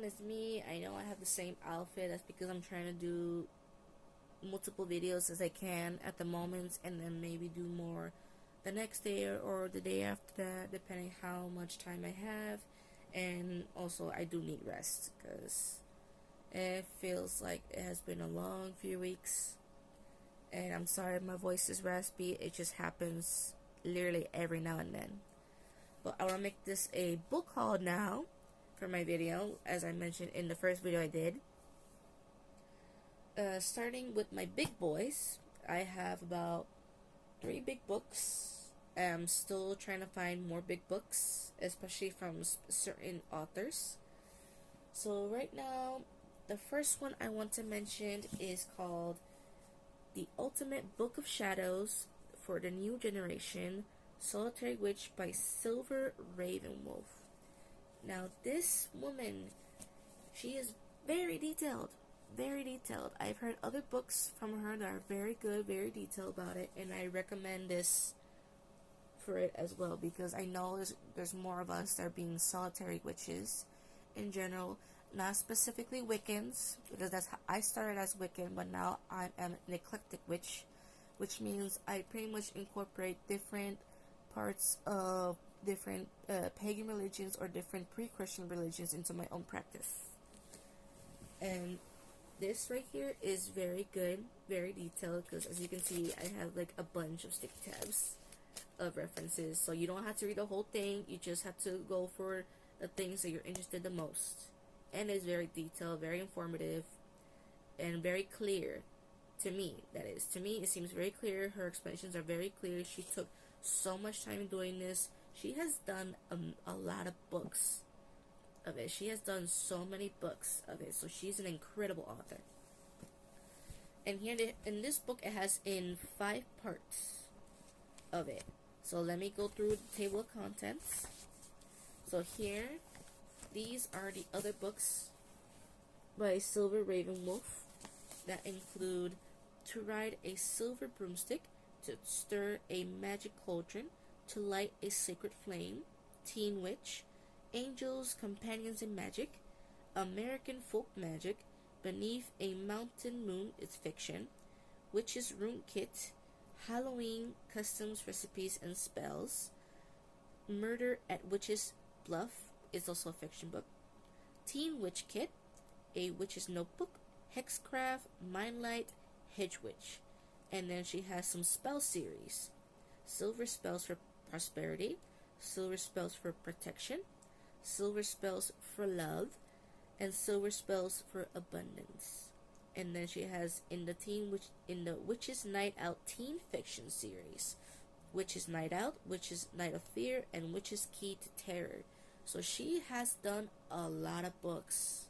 everyone, it's me. I know I have the same outfit. That's because I'm trying to do multiple videos as I can at the moment, and then maybe do more the next day or the day after that, depending how much time I have. And also, I do need rest because it feels like it has been a long few weeks. And I'm sorry my voice is raspy. It just happens literally every now and then. But I want to make this a book haul now for my video, as I mentioned in the first video I did. Starting with my big boys, I have about 3 big books. I'm still trying to find more big books, especially from certain authors. So right now, the first one I want to mention is called The Ultimate Book of Shadows for the New Generation, Solitary Witch by Silver Ravenwolf. Now this woman, she is very detailed. Very detailed. I've heard other books from her that are very good, very detailed about it, and I recommend this for it as well, because I know there's more of us that are being solitary witches in general, not specifically Wiccans, because that's how I started as Wiccan, but now I am an eclectic witch, which means I pretty much incorporate different parts of different pagan religions or different pre-Christian religions into my own practice. And this right here is very good, very detailed, because as you can see, I have like a bunch of sticky tabs of references, so you don't have to read the whole thing, you just have to go for the things that you're interested the most. And it's very detailed, very informative, and very clear to me. That is, to me, it seems very clear. Her explanations are very clear. She took so much time doing this. She has done a lot of books of it. She has done so many books of it, so she's an incredible author. And here in this book, it has in 5 parts of it. So let me go through the table of contents. So here, these are the other books by Silver Ravenwolf that include To Ride a Silver Broomstick, To Stir a Magic Cauldron, To Light a Sacred Flame, Teen Witch, Angels, Companions in Magic, American Folk Magic, Beneath a Mountain Moon is fiction, Witch's Rune Kit, Halloween Customs, Recipes, and Spells, Murder at Witch's Bluff is also a fiction book, Teen Witch Kit, A Witch's Notebook, Hexcraft, Mindlight, Hedge Witch. And then she has some spell series: Silver Spells for Prosperity, Silver Spells for Protection, Silver Spells for Love, and Silver Spells for Abundance. And then she has in the Witch's Night Out teen fiction series, Witch's Night Out, Witch's Night of Fear, and Witch's Key to Terror. So she has done a lot of books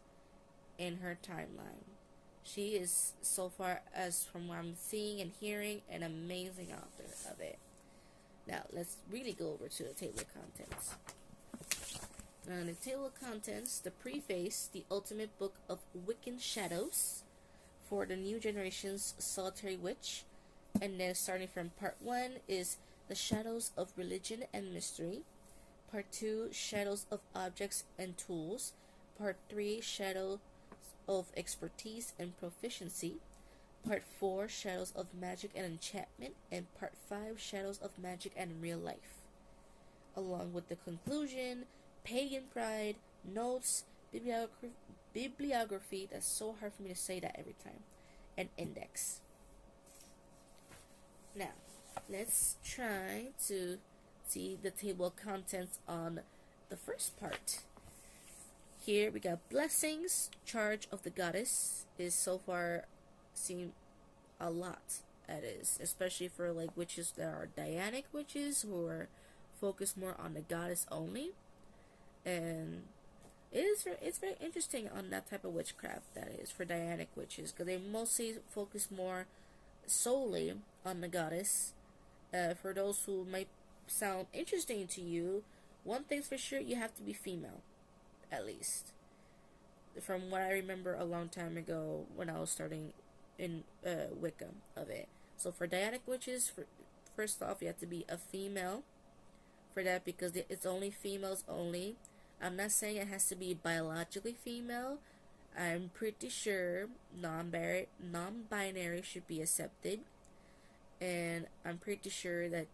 in her timeline. She is, so far as from what I'm seeing and hearing, an amazing author of it. Now let's really go over to the table of contents. Now in the table of contents, the preface, The Ultimate Book of Wiccan Shadows for the New Generation's Solitary Witch. And then starting from part 1 is The Shadows of Religion and Mystery. Part 2, Shadows of Objects and Tools. Part 3, Shadows of Expertise and Proficiency. Part 4, Shadows of Magic and Enchantment. And Part 5, Shadows of Magic and Real Life. Along with the conclusion, Pagan Pride, Notes, Bibliography, that's so hard for me to say that every time, and Index. Now, let's try to see the table of contents on the first part. Here we got Blessings, Charge of the Goddess is so far seen a lot, that is, especially for like witches that are Dianic witches who are focused more on the goddess only. And it's very interesting on that type of witchcraft, that is, for Dianic witches, because they mostly focus more solely on the goddess. For those who might sound interesting to you, one thing's for sure, you have to be female, at least. From what I remember a long time ago when I was starting in Wicca of it. So for Dianic witches, first off, you have to be a female for that, because it's only females only. I'm not saying it has to be biologically female. I'm pretty sure non-binary should be accepted, and I'm pretty sure that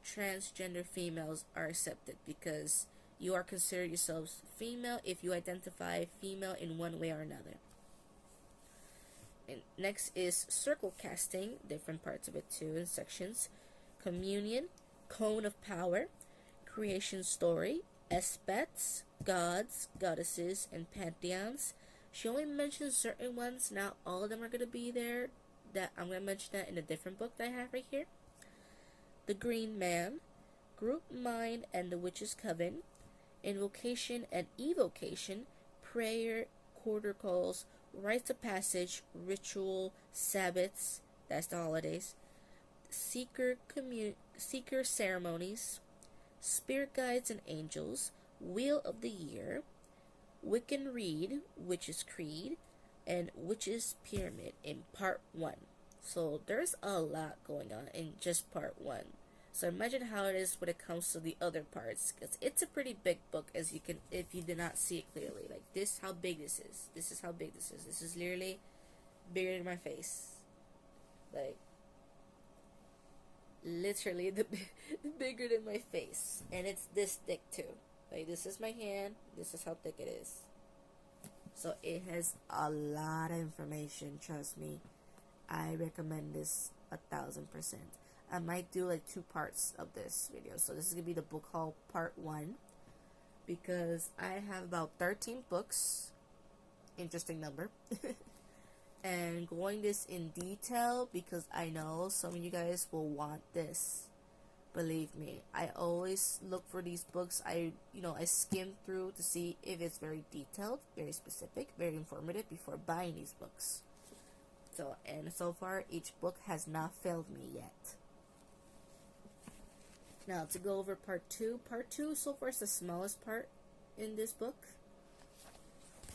transgender females are accepted because you are considered yourselves female if you identify female in one way or another. And next is circle casting, different parts of it too in sections. Communion, cone of power, creation story, aspects, gods, goddesses, and pantheons. She only mentions certain ones, not all of them are going to be there. That I'm going to mention that in a different book that I have right here. The Green Man, Group Mind and the Witch's Coven, Invocation and Evocation, Prayer, Quarter Calls, Rites of Passage, Ritual, Sabbaths, that's the holidays, Seeker Ceremonies, Spirit Guides and Angels, Wheel of the Year, Wiccan Read, Witch's Creed, and Witch's Pyramid in part 1. So there's a lot going on in just part 1. So imagine how it is when it comes to the other parts, because it's a pretty big book, as you can, if you did not see it clearly. Like this, how big this is. This is how big this is. This is literally bigger than my face. Like literally the bigger than my face, and it's this thick too. Like this is my hand. This is how thick it is. So it has a lot of information. Trust me, I recommend this 1000%. I might do like 2 parts of this video. So this is gonna be the book haul part 1, because I have about 13 books. Interesting number. And going this in detail because I know some of you guys will want this. Believe me, I always look for these books. I skim through to see if it's very detailed, very specific, very informative before buying these books. So far each book has not failed me yet. Now to go over part 2. Part 2 so far is the smallest part in this book.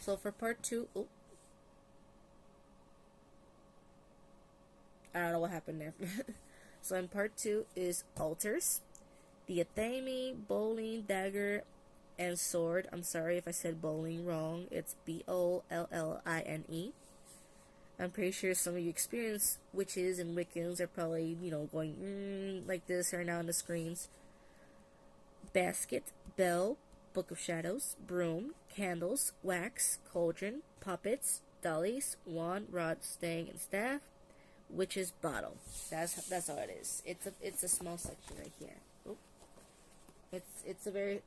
So for part 2, I don't know what happened there. So in part 2 is altars, the Athame, bowling, dagger, and sword. I'm sorry if I said bowling wrong. It's Bolline. I'm pretty sure some of you experienced witches and Wiccans are probably, going like this right now on the screens. Basket, bell, book of shadows, broom, candles, wax, cauldron, puppets, dollies, wand, rod, stang, and staff. Witch's bottle. That's all it is. It's a small section right here. Oop. It's a very.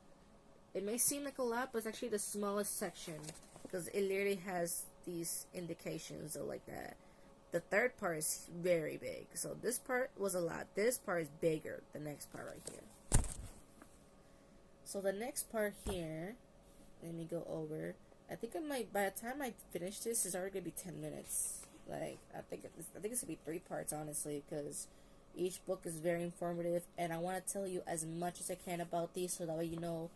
It may seem like a lot, but it's actually the smallest section because it literally has these indications of like that. The third part is very big. So this part was a lot. This part is bigger. The next part right here. So the next part here. Let me go over. I think by the time I finish this, it's already gonna be 10 minutes. Like I think it's gonna be 3 parts, honestly, because each book is very informative, and I want to tell you as much as I can about these, so that way you know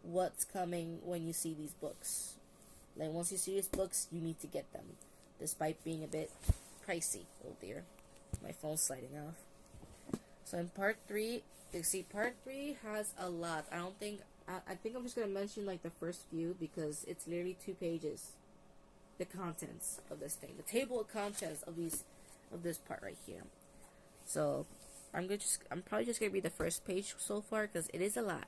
what's coming when you see these books. Like once you see these books, you need to get them, despite being a bit pricey. Oh dear, my phone's sliding off. So in part 3, you see part 3 has a lot. I think I'm just gonna mention like the first few because it's literally 2 pages. The contents of this thing, the table of contents of this part right here. So I'm probably just gonna read the first page so far because it is a lot.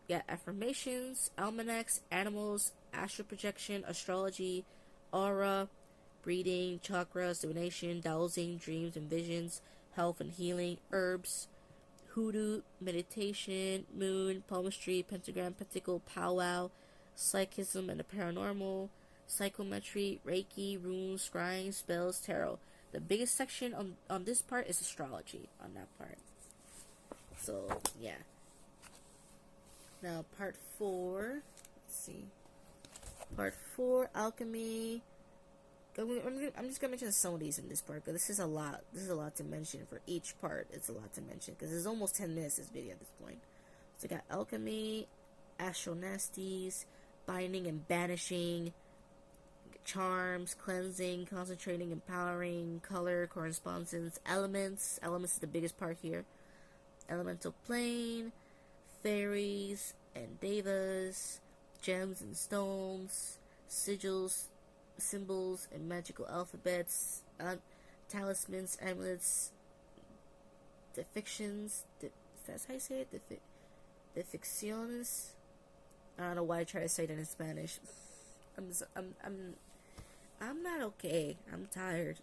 Yeah, affirmations, almanacs, animals, astral projection, astrology, aura, breeding, chakras, divination, dowsing, dreams and visions, health and healing, herbs, hoodoo, meditation, moon, palmistry, pentagram, pentacle, powwow, psychism and the paranormal, psychometry, reiki, runes, scrying, spells, tarot. The biggest section on this part is astrology on that part. So yeah. Now part 4, let's see. Part 4, alchemy. I'm just gonna mention some of these in this part, because this is a lot. This is a lot to mention for each part. It's a lot to mention because it's almost 10 minutes this video at this point. So we got alchemy, astral nasties, binding and banishing, charms, cleansing, concentrating, empowering, color, correspondence, elements. Elements is the biggest part here. Elemental plane, fairies and devas, gems and stones, sigils, symbols, and magical alphabets, talismans, amulets, defictions. That's how you say it. Deficciones. I don't know why I try to say it in Spanish. I'm not okay. I'm tired.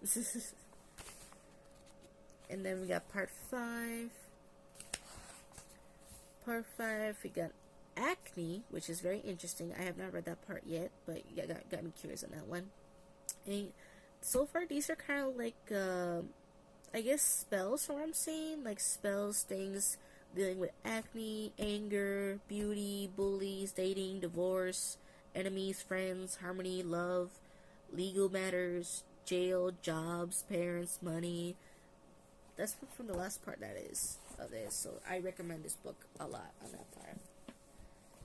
And then we got part 5. Part 5, we got acne, which is very interesting. I have not read that part yet, but got me curious on that one. And so far, these are kind of like, I guess, spells, from what I'm saying. Like spells, things dealing with acne, anger, beauty, bullies, dating, divorce, enemies, friends, harmony, love, legal matters, jail, jobs, parents, money. That's from the last part that is of this, so I recommend this book a lot on that part.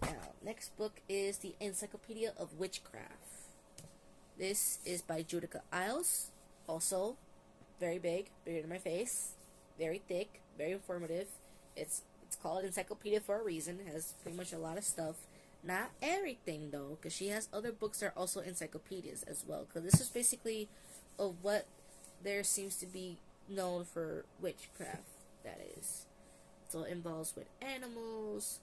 Now, next book is the Encyclopedia of Witchcraft. This is by Judika Isles, also very big, bigger than my face, very thick, very informative. It's called Encyclopedia for a reason. It has pretty much a lot of stuff. Not everything though, because she has other books that are also encyclopedias as well. Because this is basically of what there seems to be known for witchcraft. That is, so it involves with animals,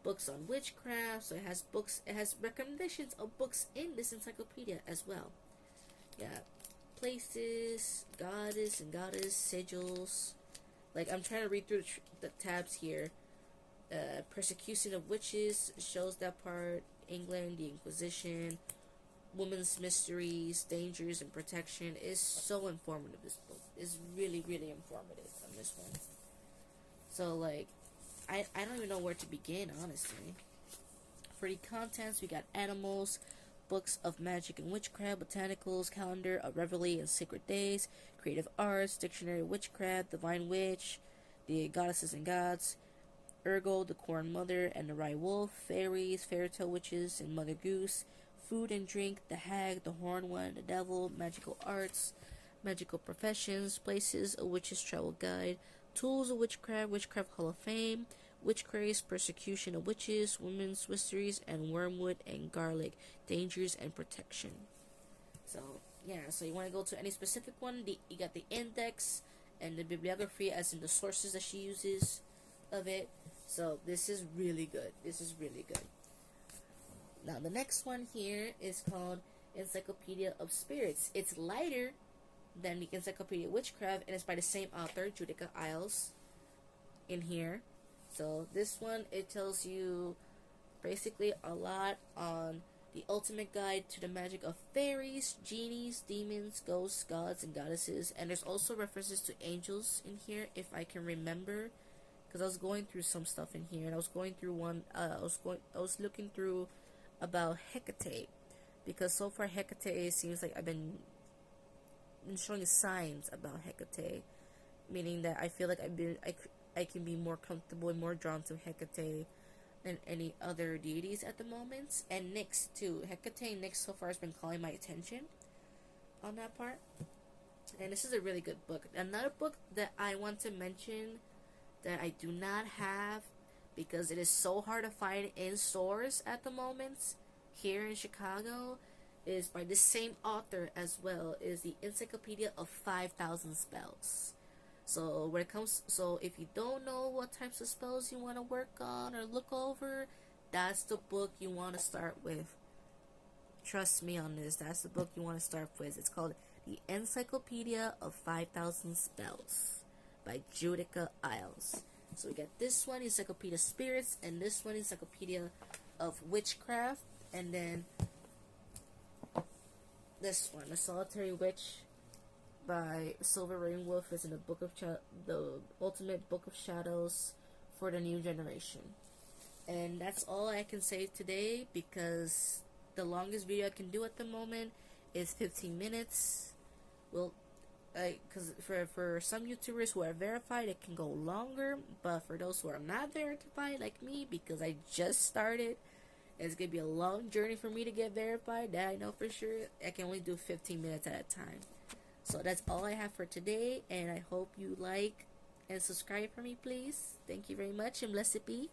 books on witchcraft. So it has books. It has recommendations of books in this encyclopedia as well. Yeah, places, goddess and goddess sigils. Like, I'm trying to read through the tabs here. Persecution of witches shows that part. England, the Inquisition, women's mysteries, dangers, and protection. Is so informative. This book is really, really informative on this one. So, like, I don't even know where to begin, honestly. For the contents, we got animals, books of magic and witchcraft, botanicals, calendar of reveille and sacred days, creative arts, dictionary of witchcraft, divine witch, the goddesses and gods, Ergo, the corn mother and the rye wolf, fairies, fairytale witches and mother goose, food and drink, the hag, the horn one, the devil, magical arts, magical professions, places, a witch's travel guide, tools of witchcraft, witchcraft hall of fame, witchcraft, persecution of witches, women's mysteries, and wormwood and garlic, dangers and protection. So yeah, so you want to go to any specific one, you got the index and the bibliography, as in the sources that she uses of it. So this is really good. This is really good. Now the next one here is called Encyclopedia of Spirits. It's lighter than the Encyclopedia of Witchcraft, and it's by the same author, Judika Isles, in here. So this one, it tells you basically a lot on the ultimate guide to the magic of fairies, genies, demons, ghosts, gods, and goddesses. And there's also references to angels in here, if I can remember, because I was going through some stuff in here, and I was going through one. I was looking through about Hecate, because so far Hecate seems like I've been showing signs about Hecate, meaning that I feel like I can be more comfortable and more drawn to Hecate than any other deities at the moment. And Nyx too. Hecate and Nyx so far has been calling my attention on that part. And this is a really good book. Another book that I want to mention that I do not have, because it is so hard to find in stores at the moment here in Chicago, is by the same author as well, is the Encyclopedia of 5,000 Spells. So when it comes, so if you don't know what types of spells you want to work on or look over, that's the book you want to start with. Trust me on this, that's the book you want to start with. It's called The Encyclopedia of 5,000 Spells by Judika Isles. So we got this one, Encyclopedia of Spirits, and this one, Encyclopedia of Witchcraft, and then this one, The Solitary Witch by Silver Ravenwolf, is in the book of the ultimate book of shadows for the new generation. And that's all I can say today, because the longest video I can do at the moment is 15 minutes. Well, because for some YouTubers who are verified, it can go longer, but for those who are not verified like me, because I just started, it's gonna be a long journey for me to get verified, that I know for sure. I can only do 15 minutes at a time. So that's all I have for today, and I hope you like and subscribe for me, please. Thank you very much, and blessed be.